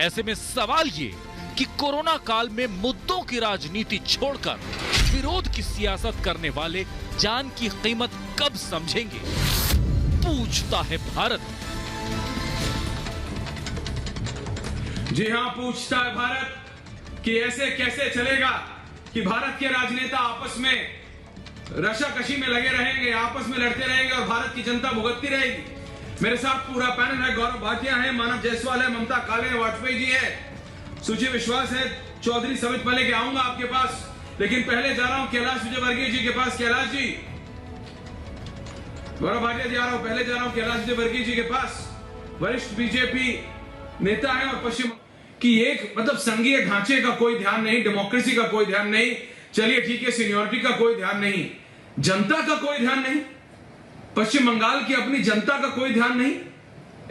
ऐसे में सवाल ये कि कोरोना काल में मुद्दों की राजनीति छोड़कर विरोध की सियासत करने वाले जान की कीमत कब समझेंगे, पूछता है भारत। जी हां, पूछता है भारत कि ऐसे कैसे चलेगा कि भारत के राजनेता आपस में रशाकशी में लगे रहेंगे, आपस में लड़ते रहेंगे और भारत की जनता भुगतती रहेगी। मेरे साथ पूरा पैनल है। गौरव भाटिया है, मानव जायसवाल है, ममता काले वाजपेयी जी है, सुची विश्वास है, चौधरी समित मैं लेके आऊंगा आपके पास, लेकिन पहले जा रहा हूं कैलाश विजयवर्गीय जी के पास। कैलाश जी, गौरव भाटिया जी आ रहा हूं, पहले जा रहा हूं कैलाश विजयवर्गीय जी के पास। वरिष्ठ बीजेपी नेता है और पश्चिम की एक मतलब संघीय ढांचे का कोई ध्यान नहीं, डेमोक्रेसी का कोई ध्यान नहीं, चलिए ठीक है सीनियोरिटी का कोई ध्यान नहीं, जनता का कोई ध्यान नहीं, पश्चिम बंगाल की अपनी जनता का कोई ध्यान नहीं।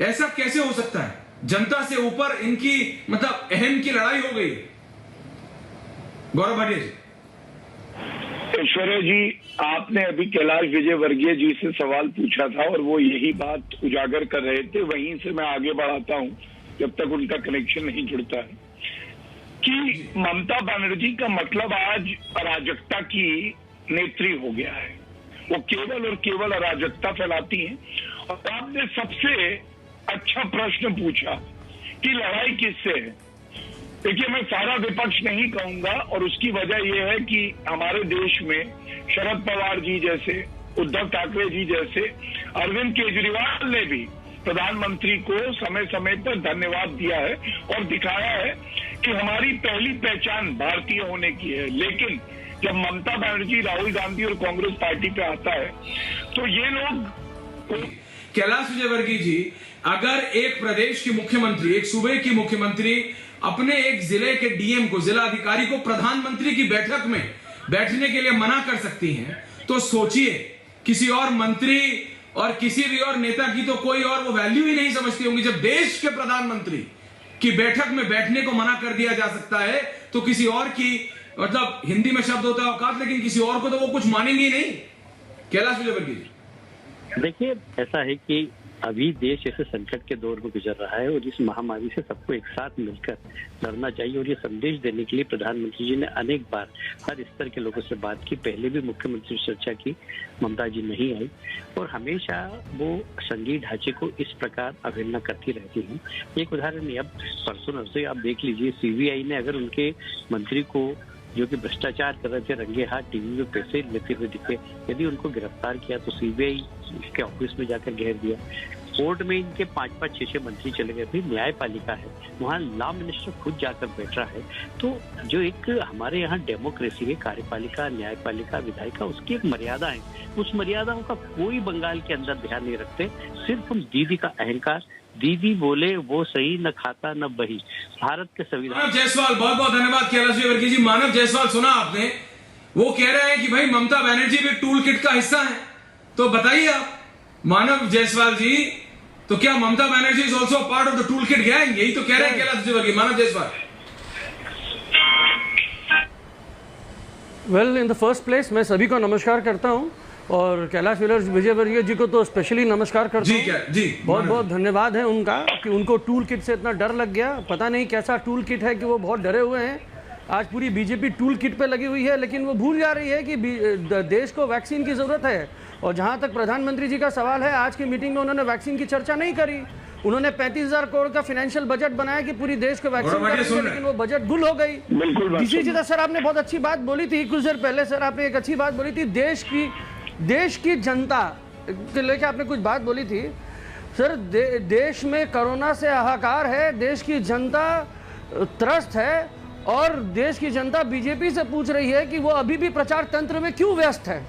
ऐसा कैसे हो सकता है? जनता से ऊपर इनकी मतलब अहम की लड़ाई हो गई। गौरव भाटिया जी। ऐश्वर्या जी, आपने अभी कैलाश विजयवर्गीय जी से सवाल पूछा था और वो यही बात उजागर कर रहे थे, वहीं से मैं आगे बढ़ाता हूं जब तक उनका कनेक्शन नहीं जुड़ता है, कि ममता बनर्जी का मतलब आज अराजकता की नेत्री हो गया है। वो केवल और केवल अराजकता फैलाती हैं। और आपने सबसे अच्छा प्रश्न पूछा कि लड़ाई किससे है। देखिए, मैं सारा विपक्ष नहीं कहूंगा और उसकी वजह यह है कि हमारे देश में शरद पवार जी जैसे, उद्धव ठाकरे जी जैसे, अरविंद केजरीवाल ने भी प्रधानमंत्री को समय समय पर धन्यवाद दिया है और दिखाया है कि हमारी पहली पहचान भारतीय होने की है। लेकिन जब ममता बनर्जी, राहुल गांधी और कांग्रेस पार्टी पे आता है तो ये लोग। कैलाश विजयवर्गीय जी, अगर एक प्रदेश की मुख्यमंत्री, एक सूबे की मुख्यमंत्री अपने एक जिले के डीएम को, जिला अधिकारी को प्रधानमंत्री की बैठक में बैठने के लिए मना कर सकती हैं, तो सोचिए किसी और मंत्री और किसी भी और नेता की तो कोई और वो वैल्यू ही नहीं समझती होंगी। जब देश के प्रधानमंत्री की बैठक में बैठने को मना कर दिया जा सकता है तो किसी और की, मतलब हिंदी में शब्द होता है औकात, लेकिन किसी और को तो वो कुछ मानेंगे ही नहीं। कैलाश विजयवर्गीय जी। देखिए, ऐसा है कि अभी देश ऐसे संकट के दौर में गुजर रहा है और इस महामारी से सबको एक साथ मिलकर लड़ना चाहिए। और ये संदेश देने के लिए प्रधानमंत्री जी ने अनेक बार हर स्तर के लोगों से बात की। पहले भी मुख्यमंत्री से चर्चा की, ममता जी नहीं आई और हमेशा वो संघीय ढांचे को इस प्रकार अवहेलना करती रहती हैं। एक उदाहरण, अब परसों नरसों आप देख लीजिए, सीबीआई ने अगर उनके मंत्री को जो कि भ्रष्टाचार कर रहे थे रंगे हाथ टीवी में पैसे लेते हुए दिखे, यदि उनको गिरफ्तार किया तो सीबीआई के ऑफिस में जाकर घेर दिया। कोर्ट में इनके 5-5, 6-6 मंत्री चले गए। फिर न्यायपालिका है, वहाँ लॉ मिनिस्टर खुद जाकर बैठ रहा है। तो जो एक हमारे यहाँ डेमोक्रेसी है, कार्यपालिका, न्यायपालिका, विधायिका, उसकी एक मर्यादा है। उस मर्यादाओं का कोई बंगाल के अंदर ध्यान नहीं रखते। सिर्फ हम दीदी का अहंकार, दीदी बोले वो सही, न खाता न बही। भारत के संविधान। मानव जायसवाल, बहुत बहुत धन्यवाद कैलाश विजयवर्गीय जी। मानव जायसवाल, सुना आपने, वो कह रहे हैं कि भाई ममता बनर्जी भी टूल किट का हिस्सा है। तो बताइए आप मानव जायसवाल जी, तो क्या Mamata Banerjee is also part of the tool kit gang? यही तो कह रहे हैं Kailash Vijayvargiya. Manav Jaiswal. Well, in the first place मैं सभी को नमस्कार करता हूं और कैलाश विजयवर्गीय जी को तो स्पेशली नमस्कार करता हूं। जी, बहुत बहुत धन्यवाद है उनका कि उनको टूल किट से इतना डर लग गया। पता नहीं कैसा टूल किट है कि वो बहुत डरे हुए हैं। आज पूरी बीजेपी टूल किट पे लगी हुई है, लेकिन वो भूल जा रही है कि देश को वैक्सीन की ज़रूरत है। और जहां तक प्रधानमंत्री जी का सवाल है, आज की मीटिंग में उन्होंने वैक्सीन की चर्चा नहीं करी। उन्होंने 35,000 करोड़ का फाइनेंशियल बजट बनाया कि पूरी देश को वैक्सीन करेंगे, लेकिन वो बजट गुल हो गई। डीसी जी सर, आपने बहुत अच्छी बात बोली थी कुछ देर पहले। सर, आपने एक अच्छी बात बोली थी, देश की जनता के लेकर आपने कुछ बात बोली थी। सर, देश में कोरोना से हाहाकार है, देश की जनता त्रस्त है और देश की जनता बीजेपी से पूछ रही है कि वो अभी भी प्रचार तंत्र में क्यों व्यस्त है।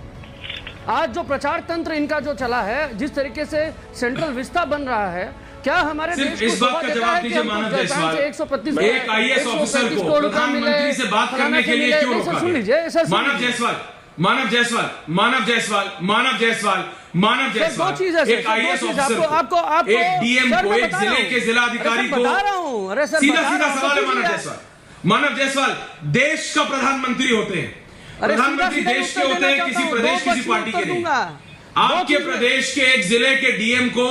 आज जो प्रचार तंत्र इनका जो चला है, जिस तरीके से सेंट्रल विस्ता बन रहा है, क्या हमारे देश को इस बात का जवाब दीजिए मानव जायसवाल। एक आईएएस ऑफिसर को प्रधानमंत्री से बात करने के लिए क्यों रोका? सुन लीजिए मानव जायसवाल, मानव जायसवाल, मानव जायसवाल, मानव जायसवाल, मानव जायसवाल, एक आईएएस ऑफिसर को, एक डीएम को, एक जिले के जिलाधिकारी को, सीधा सीधा सवाल है मानव जायसवाल। मानव जायसवाल, देश का प्रधानमंत्री होते हैं, प्रधानमंत्री देश के होते हैं, किसी प्रदेश, किसी पार्टी के नहीं। आपके प्रदेश के एक जिले के डीएम को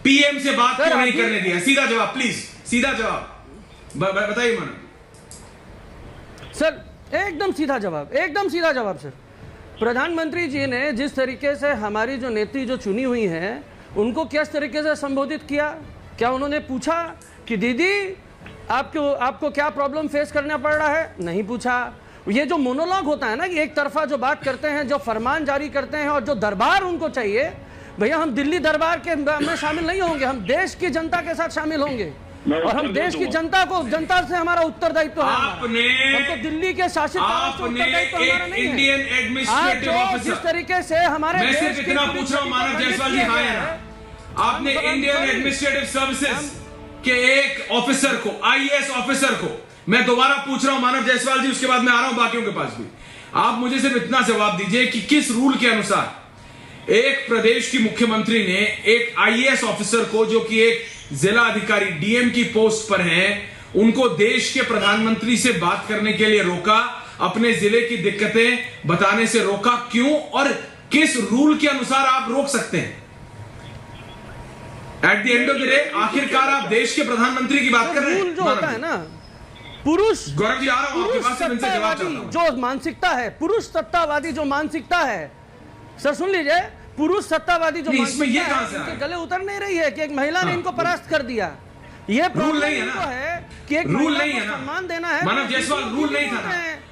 पीएम से बात क्यों नहीं करने दिया? सीधा जवाब प्लीज, सीधा जवाब। बताइए मानव सर। एकदम सीधा जवाब सर। प्रधानमंत्री जी ने जिस तरीके से हमारी जो नेत्री जो चुनी हुई हैं उनको किस तरीके से संबोधित किया, क्या उन्होंने पूछा कि दीदी आपको क्या प्रॉब्लम फेस करना पड़ रहा है? नहीं पूछा। ये जो मोनोलॉग होता है ना कि एक तरफा जो बात करते हैं, जो फरमान जारी करते हैं और जो दरबार उनको चाहिए, भैया हम दिल्ली दरबार के में शामिल नहीं होंगे, हम देश की जनता के साथ शामिल होंगे और हम देश की जनता से हमारा उत्तरदायित्व है। हमको दिल्ली के शासित इंडियन एडमिनिस्ट्रेटिव ऑफिसर जिस तरीके से हमारे मैं सिर्फ इतना पूछ रहा हूं मानव जायसवाल जी, हाँ या ना, आपने इंडियन एडमिनिस्ट्रेटिव सर्विसेज के एक ऑफिसर को, आईएएस ऑफिसर को, मैं दोबारा पूछ रहा हूं मानव जायसवाल जी, उसके बाद मैं आ रहा हूं बाकियों के पास भी, आप मुझे सिर्फ इतना जवाब दीजिए कि किस रूल के अनुसार एक प्रदेश की मुख्यमंत्री ने एक आईएएस ऑफिसर को, जो कि एक जिला अधिकारी डीएम की पोस्ट पर हैं, उनको देश के प्रधानमंत्री से बात करने के लिए रोका, अपने जिले की दिक्कतें बताने से रोका, क्यों और किस रूल के अनुसार आप रोक सकते हैं? At the end of the day आखिरकार आप देश के प्रधानमंत्री की बात कर रहे हैं। जो होता है ना, पुरुष गौरव जी आ रहा हूं आपके पास, से इनसे जवाब चाहता हूं। जो मानसिकता है, पुरुष सत्तावादी जो मानसिकता है, सर सुन लीजिए, पुरुष सत्तावादी जो मानसिकता है, इनके गले उतर नहीं रही है कि एक महिला ने इनको परास्त कर दिया। ये रूल नहीं है ना, है कि एक रूल नहीं है ना, सम्मान देना है। मानव जायसवाल रूल नहीं था ना,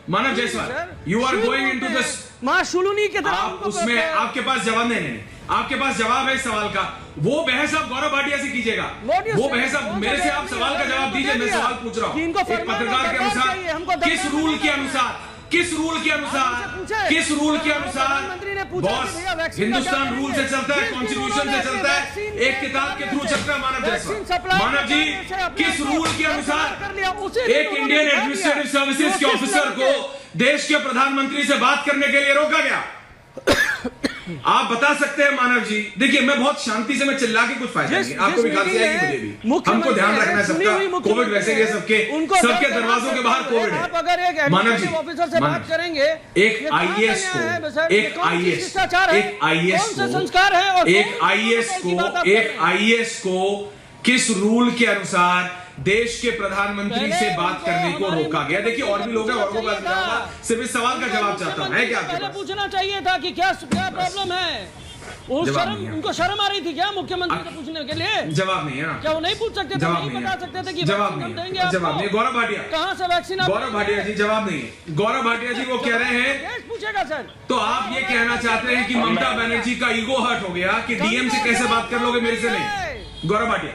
Manav Jaiswal you are going into this मां शुलूनी की तरह। आप उसमें आपके पास जवाब नहीं, आपके पास जवाब है इस सवाल का, वो बहस आप गौरव भाटिया से कीजिएगा, वो बहस आप मेरे से आप सवाल का जवाब दीजिए। मैं सवाल पूछ रहा हूं एक पत्रकार के अनुसार, किस रूल के अनुसार, किस रूल के अनुसार, किस रूल के अनुसार बॉस हिंदुस्तान रूल से चलता है, कॉन्स्टिट्यूशन से चलता है, एक किताब के थ्रू चलता है। मानव जायसवाल, मानव जी किस रूल के अनुसार एक इंडियन एडमिनिस्ट्रेटिव सर्विसेज के ऑफिसर को देश के प्रधानमंत्री से बात करने के लिए रोका गया? आप बता सकते हैं मानव जी? देखिए मैं बहुत शांति से, मैं चिल्ला के कुछ फायदा नहीं, आपको भी खांसी आएगी, मुझे भी, हमको ध्यान रखना है सबका। कोविड वैसे ही है, सबके दरवाजों के बाहर कोविड है। आप अगर एक मानव जी ऑफिसर से बात करेंगे, एक आईएएस को, एक आईएएस संस्कार है, और एक आईएएस को किस रूल के अनुसार देश के प्रधानमंत्री से बात करने को रोका गया? देखिए और भी लोग हैं, और को बात करूंगा, सिर्फ इस सवाल का जवाब चाहता हूं। है क्या आपके पास? पूछना चाहिए था कि क्या प्रॉब्लम है? उनको शर्म आ रही थी क्या मुख्यमंत्री से पूछने के लिए? जवाब नहीं है ना, क्या वो नहीं पूछ सकते थे? नहीं बता सकते थे कि जवाब नहीं है, जवाब नहीं। गौरव भाटिया कहां से वैक्सीन? गौरव भाटिया जी जवाब नहीं है। गौरव भाटिया जी वो कह रहे हैं, पूछेगा सर, तो आप ये कहना चाहते हैं कि ममता बनर्जी का ईगो हर्ट हो गया कि डीएम से कैसे बात कर लोगे, मेरे से नहीं? गौरव भाटिया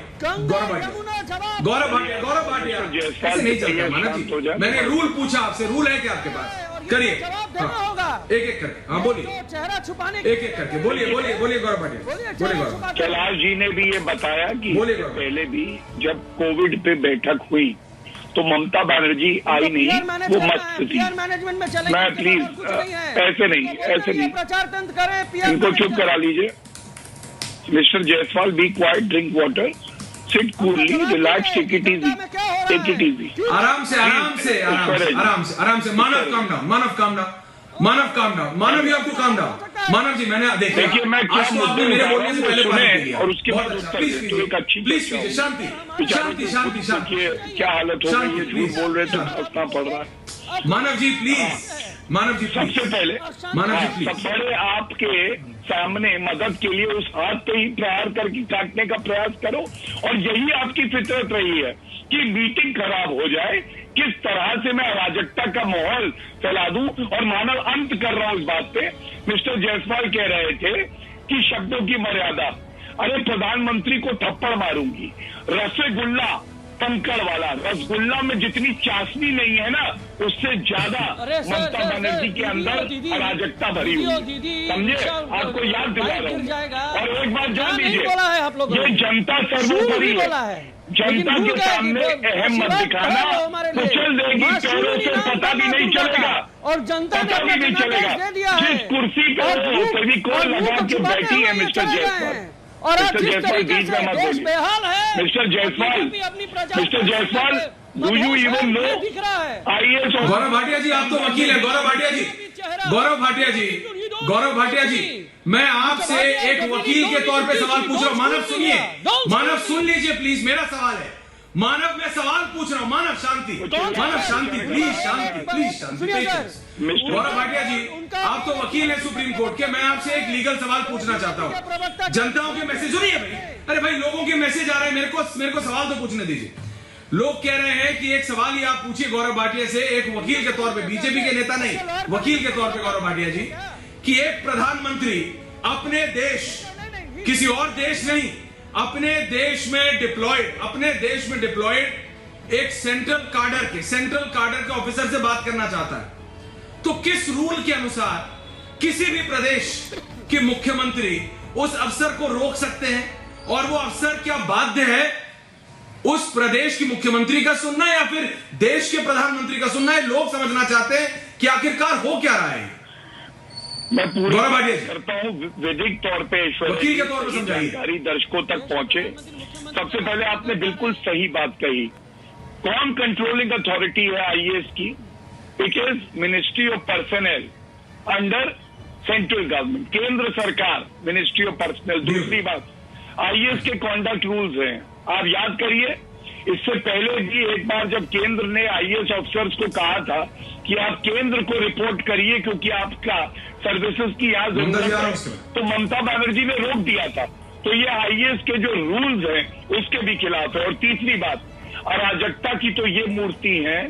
ऐसे नहीं चलता मानव जी, मैंने रूल पूछा आपसे, रूल है क्या आपके पास? करिए एक एक करके, हाँ बोलिए, चेहरा छुपाने एक एक करके बोलिए, गौरव भाटिया बोलिए। गौरव कैलाश जी ने भी ये बताया कि पहले भी जब कोविड पे बैठक हुई तो ममता बनर्जी आई नहीं, वो मस्त थी। मैं प्लीज ऐसे नहीं, प्रचार तंत्र करे, इनको चुप करा लीजिए। Mister Jaiswal, be quiet, drink water, sit coolly, relax, take it easy, आराम से Manav calm down, Manav you have to calm down. Manav ji मैंने देखिए, मैं आपने मेरे बोलने से पहले सुने और उसके बाद प्लीज शांति, क्या हालत हो गई है, झूठ बोल रहे थे, हंसना पड़ रहा है। मानव जी प्लीज, सबसे पहले सबसे आपके सामने मदद के लिए उस हाथ पे ही प्रहार करके काटने का प्रयास करो, और यही आपकी फितरत रही है कि मीटिंग खराब हो जाए, किस तरह से मैं अराजकता का माहौल फैला दूं। और मानव अंत कर रहा हूं इस बात पे, मिस्टर जायसवाल कह रहे थे कि शब्दों की मर्यादा, अरे प्रधानमंत्री को थप्पड़ मारूंगी, रसगुल्ला कंकड़ वाला, रसगुल्ला में जितनी चाशनी नहीं है ना, उससे ज्यादा ममता बनर्जी के अंदर अराजकता भरी हुई, समझे? आपको याद दिला रहा हूँ। और एक बात जान लीजिए, ये जनता सर्वोपरि है, जनता के सामने अहम मत दिखाना, कुचल देगी पैरों से, पता भी नहीं चलेगा, और जनता पता भी नहीं चलेगा जिस कुर्सी पर फेविकोल लगा के बैठी है मिस्टर जायसवाल। और मिस्टर जायसवाल बीच में मत बोलिए। Mister Jaiswal, do you even know IAS? Gaurav Bhatia ji आप तो वकील हैं। गौरव भाटिया जी मैं आपसे एक वकील के तौर पे सवाल पूछ रहा हूं। मानव सुनिए, मानव सुन लीजिए प्लीज, मेरा सवाल है। मानव मैं सवाल पूछ रहा हूं, मानव शांति, मानव शांति, प्लीज शांति, प्लीज शांति। गौरव भाटिया जी, आप तो वकील हैं सुप्रीम कोर्ट के, मैं आपसे एक लीगल सवाल पूछना चाहता हूं। जनताओं के मैसेज सुनिए भाई, अरे भाई लोगों के मैसेज आ रहे हैं, मेरे को सवाल तो पूछने दीजिए। लोग कह रहे हैं कि एक सवाल ही आप पूछिए गौरव भाटिया से, एक वकील के तौर पे, बीजेपी के नेता नहीं, वकील के तौर पे गौरव भाटिया जी, कि एक प्रधानमंत्री अपने देश, किसी और देश नहीं, अपने देश में डिप्लॉयड एक सेंट्रल कार्डर के ऑफिसर से बात करना चाहता है, तो किस रूल के अनुसार किसी भी प्रदेश के मुख्यमंत्री उस अफसर को रोक सकते हैं, और वो अफसर क्या बाध्य है उस प्रदेश की मुख्यमंत्री का सुनना या फिर देश के प्रधानमंत्री का सुनना है? लोग समझना चाहते हैं कि आखिरकार हो क्या रहा है। मैं पूरा करता हूँ वैधिक तौर पे, वकील के तौर पर समझाइए, जानकारी दर्शकों तक पहुंचे। सबसे पहले आपने बिल्कुल सही बात कही, कौन कंट्रोलिंग अथॉरिटी है आईएएस की? It is ministry of personal under central government, केंद्र सरकार, मिनिस्ट्री ऑफ पर्सनल। दूसरी बात, आईएएस के कॉन्डक्ट रूल्स हैं, आप याद करिए, इससे पहले भी एक बार जब केंद्र ने आईएएस ऑफिसर्स को कहा था कि आप केंद्र को रिपोर्ट करिए क्योंकि आपका सर्विसेज की यहाँ जरूरत है, तो ममता बनर्जी ने रोक दिया था। तो ये आईएएस के जो रूल्स हैं उसके भी खिलाफ है। और तीसरी बात, अराजकता की तो ये मूर्ति है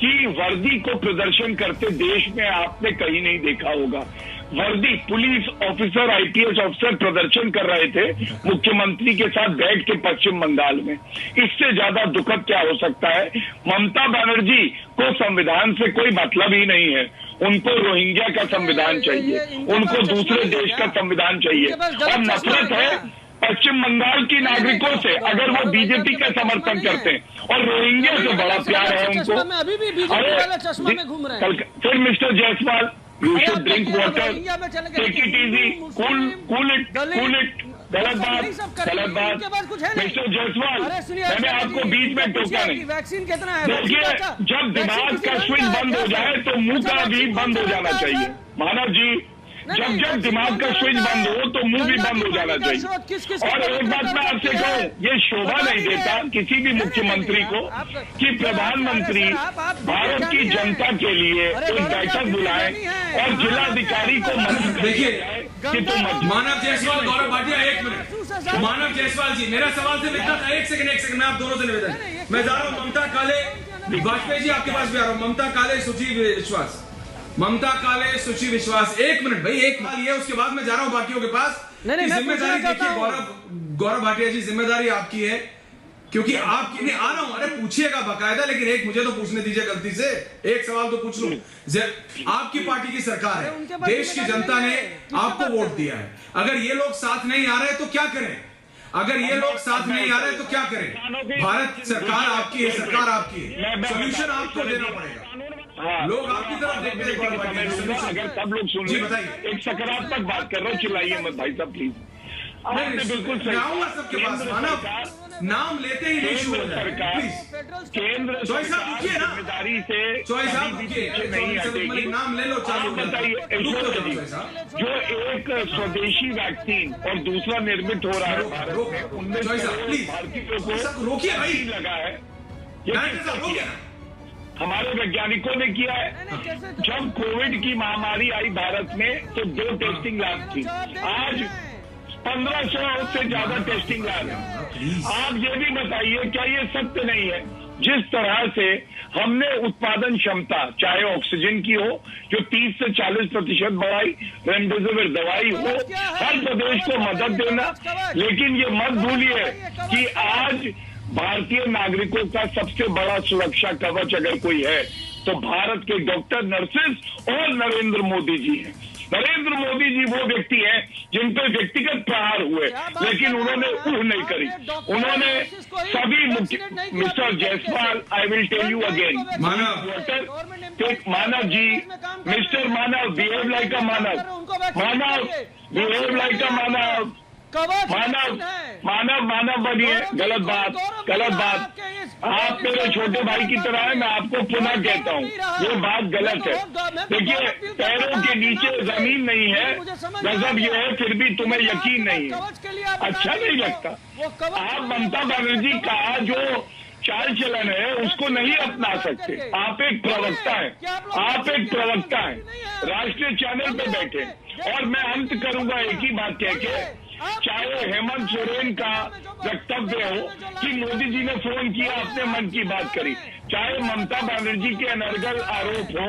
कि वर्दी को प्रदर्शन करते देश में आपने कहीं नहीं देखा होगा। वर्दी, पुलिस ऑफिसर, आईपीएस ऑफिसर प्रदर्शन कर रहे थे मुख्यमंत्री के साथ बैठ के पश्चिम बंगाल में। इससे ज्यादा दुखद क्या हो सकता है? ममता बनर्जी को संविधान से कोई मतलब ही नहीं है, उनको रोहिंग्या का संविधान चाहिए, उनको दूसरे देश का संविधान चाहिए, और नफरत है पश्चिम बंगाल की नागरिकों से अगर वो बीजेपी का समर्थन करते हैं, और रोहिंग्या से बड़ा प्यार है उनको। फिर mister Jaiswal, you should drink water, take it easy, cool it. गलत बात। मिस्टर जायसवाल, मैंने आपको बीच में टोका नहीं। देखिए, जब दिमाग का स्विच बंद हो जाए तो मुंह का भी बंद हो जाना चाहिए। मानव जी, जब दिमाग का स्विच बंद हो तो मुंह भी बंद हो जाना चाहिए। और एक बात मैं आपसे कहूँ, ये शोभा नहीं देता किसी भी मुख्यमंत्री को कि प्रधानमंत्री भारत की जनता के लिए एक बैठक बुलाए और जिलाधिकारी को देखिए कि तुम मानव जायसवाल, गौरव भाटिया, एक मिनट। मानव जायसवाल जी, मेरा सवाल सिर्फ इतना था, एक सेकंड, मैं आप दोनों से निवेदन, मैं जा रहा हूँ ममता काले, वाजपेयी जी आपके पास भी आ रहा हूँ, ममता काले, सुची विश्वास, एक मिनट भाई, एक बात ये, उसके बाद मैं जा रहा हूं बाकियों के पास। जिम्मेदारी देखिए गौरव भाटिया जी, जिम्मेदारी आपकी है, क्योंकि आपकी नहीं आ रहा हूं, अरे पूछिएगा बाकायदा, लेकिन एक मुझे तो पूछने दीजिए गलती से, एक सवाल तो पूछ लूं। आपकी पार्टी की सरकार है, देश की जनता ने आपको वोट दिया है, अगर ये लोग साथ नहीं आ रहे तो क्या करें? तो क्या करें? भारत सरकार आपकी है, सरकार आपकी है, सोल्यूशन आपको देना पड़ेगा। लोग आपकी तरफ देखते हैं। अगर सब लोग सुन रहे, बताइए, एक सकारात्मक बात कर रहा हूँ, चिल्लाइए मत भाई साहब प्लीज। आपने बिल्कुल सही, आऊंगा सबके पास, नाम लेते ही नहीं शुरू हो जाए, केंद्र जिम्मेदारी से नाम ले लो, चालू बताइए। जो एक स्वदेशी वैक्सीन और दूसरा निर्मित हो रहा है भारत में, उनमें भारतीयों को रोकिए भाई, लगा है, ये हमारे वैज्ञानिकों ने किया है। जब कोविड की महामारी आई भारत में तो 2 टेस्टिंग लैब थी, आज 1500 से ज्यादा टेस्टिंग लैब है। आप ये भी बताइए, क्या ये सत्य नहीं है? जिस तरह से हमने उत्पादन क्षमता, चाहे ऑक्सीजन की हो जो 30 से 40% बढ़ाई, रेमडेसिविर दवाई हो, हर प्रदेश को मदद देना, लेकिन ये मत भूलिए कि आज भारतीय नागरिकों का सबसे बड़ा सुरक्षा कवच अगर कोई है तो भारत के डॉक्टर, नर्सेज और नरेंद्र मोदी जी हैं। नरेंद्र मोदी जी वो व्यक्ति हैं जिन पर व्यक्तिगत प्रहार हुए, लेकिन उन्होंने ऊह नहीं करी। उन्होंने सभी mister Jaiswal, I will tell you again, Manav ji, mister Manav, behave like a Manav, behave like a Manav बनिए। गलत बात। आप मेरे छोटे भाई की तरह है, मैं आपको पुनः कहता हूँ, ये बात गलत है। देखिए, पैरों के नीचे जमीन नहीं है, गजब ये है, फिर भी तुम्हें यकीन नहीं है, अच्छा नहीं लगता। आप ममता बनर्जी का जो चाल चलन है उसको नहीं अपना सकते। आप एक प्रवक्ता हैं, आप एक प्रवक्ता हैं, राष्ट्रीय चैनल पे बैठे, और मैं अंत करूंगा एक ही बात कह के, चाहे हेमंत सोरेन का वक्तव्य हो कि मोदी जी ने फोन किया अपने मन की बात करी, चाहे ममता बनर्जी के अनर्गल आरोप हो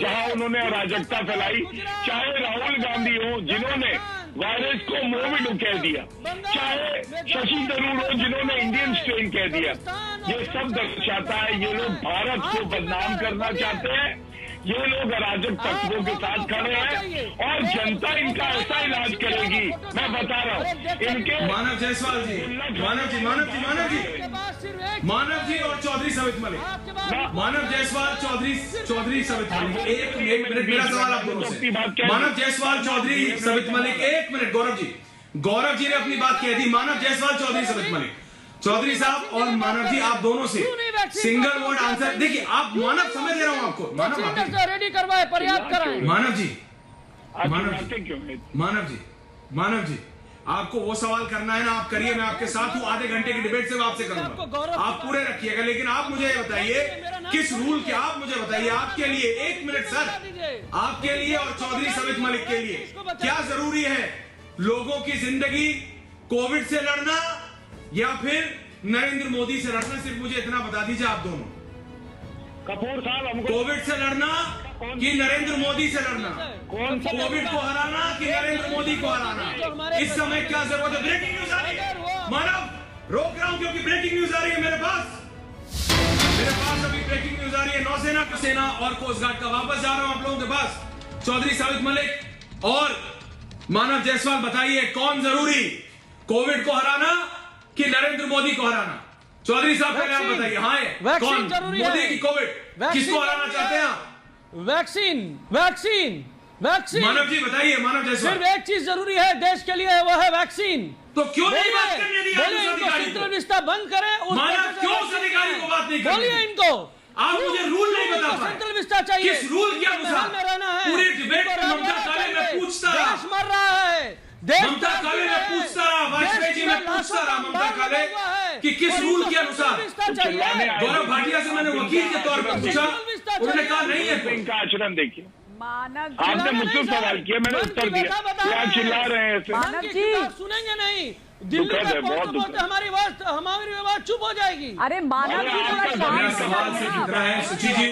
जहां उन्होंने अराजकता फैलाई, चाहे राहुल गांधी हो जिन्होंने वायरस को मोविड कह दिया, चाहे शशि थरूर हो जिन्होंने इंडियन स्ट्रेन कह दिया, ये सब दर्शाता है ये लोग भारत को बदनाम करना चाहते हैं। ये लोग अराजक तत्वों के साथ खड़े हैं और जनता इनका ऐसा इलाज करेगी, मैं बता रहा हूँ। इनके मानव जायसवाल जी, मानव जी और चौधरी सवित मलिक, मानव जायसवाल चौधरी सवित मलिक, एक मिनट मेरा सवाल आप दोनों से। मानव जायसवाल चौधरी सवित मलिक, एक मिनट। गौरव जी ने अपनी बात कह दी। मानव जायसवाल चौधरी सवित मलिक, चौधरी साहब और मानव जी, आप दोनों से सिंगल वर्ड आंसर। देखिए आप मानव, समझ दे रहा हूं आपको। मानव रेडी करवाए, पर्याप्त कराएं। मानव जी, आपको वो सवाल करना है ना, आप करिए, मैं आपके साथ हूं। आधे घंटे की डिबेट से मैं आपसे करूंगा, आप पूरे रखिएगा। लेकिन आप मुझे बताइए किस रूल के, आप मुझे बताइए आपके लिए, एक मिनट सर, आपके लिए और चौधरी सवित मलिक के लिए क्या जरूरी है? लोगों की जिंदगी कोविड से लड़ना या फिर नरेंद्र मोदी से लड़ना? सिर्फ मुझे इतना बता दीजिए आप दोनों। कपूर साहब, हमको कोविड से लड़ना कि नरेंद्र मोदी से लड़ना? कौन सा कोविड को हराना कि नरेंद्र मोदी को हराना? इस समय क्या जरूरत है? ब्रेकिंग न्यूज आ रही है मानव, रोक रहा हूं क्योंकि ब्रेकिंग न्यूज आ रही है मेरे पास अभी ब्रेकिंग न्यूज आ रही है। नौसेना की सेना और कोस्ट गार्ड का। वापस जा रहा हूं आप लोगों के पास। चौधरी सवित मलिक और मानव जायसवाल, बताइए कौन जरूरी, कोविड को हराना कि नरेंद्र मोदी को हराना? चौधरी साहब पहले आप बताइए। हाँ, कौन, मोदी की कोविड, किसको हराना चाहते हैं आप? वैक्सीन। मानव जी बताइए, मानव जायसवाल। सिर्फ एक चीज जरूरी है देश के लिए, वो है वैक्सीन। तो क्यों नहीं बात करने दी अधिकारी को? रिश्ता बंद करें। मानव क्यों उस अधिकारी को बात नहीं करने? बोलिए इनको। आप मुझे रूल नहीं बता पाए। सेंट्रल विस्ता चाहिए। किस रूल के अनुसार? पूरी डिबेट में ममता काले में पूछता रहा, देश मर रहा है, ममता काले में पूछता रहा, वाजपेयी जी में पूछता रहा ममता काले कि किस रूल के अनुसार? गौरव भाटिया से मैंने वकील के तौर पर पूछा, उन्होंने कहा नहीं है। इनका आचरण देखिए, आपने मुझसे सवाल किया, मैंने उत्तर दिया, क्या चिल्ला रहे हैं ऐसे? मानव जी सुनेंगे नहीं, दिल्ली में बहुत हमारी आवाज चुप हो जाएगी। अरे मानव जी, सवाल से जिक्र है सुची जी।